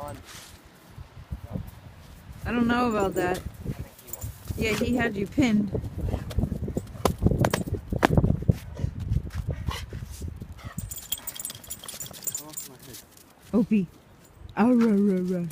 on. I don't know about that. I think he won. Yeah, he had you pinned. Oh, my head. Opie. Arr, arr, arr, arr.